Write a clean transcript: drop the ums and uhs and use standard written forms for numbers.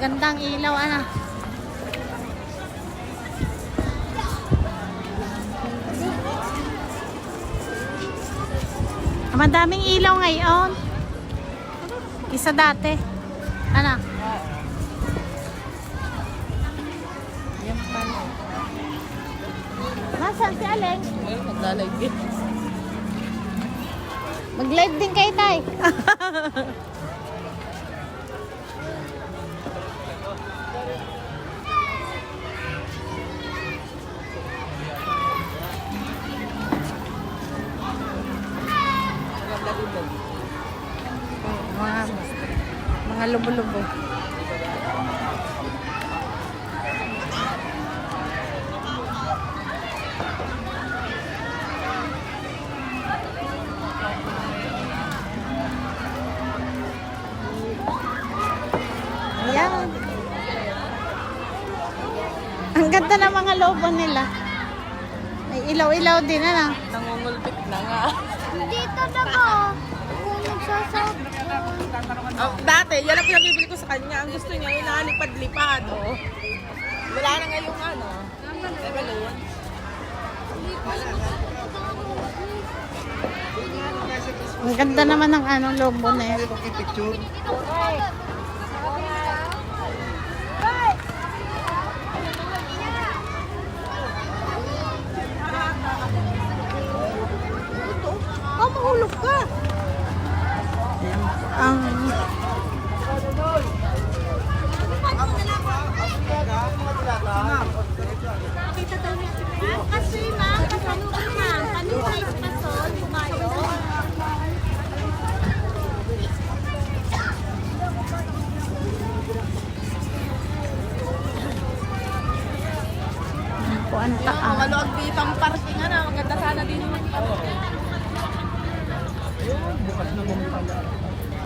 Gandang ilaw, ano. Madaming ilaw ngayon. Isa dati. Ano? Yan pala. Nasaan si Aleng? Ayun, naglalagay din. Mag-live din kayo, tay. Mga lubo-lubo. Ayan. Ang ganda ng mga lobo nila. May ilaw-ilaw din, ano? Nangungulpit na nga. Dito na ba? Kung nagsasabon. Oh, dati, yan ang pinabibili ko sa kanya. Ang gusto niya, yung nalipad-lipad. Oh. Wala na ngayong ano. Balloon. Ang ganda naman ng ano, lobo na yan. Oh, mahulog ka. Ang Kasi ma'am, kasano ka ma'am? Anong size pa son? Kumayo? po ang Yung taas. mga loag dito ang parking ano. Maganda sana din yung parking. Bukas na mong pala.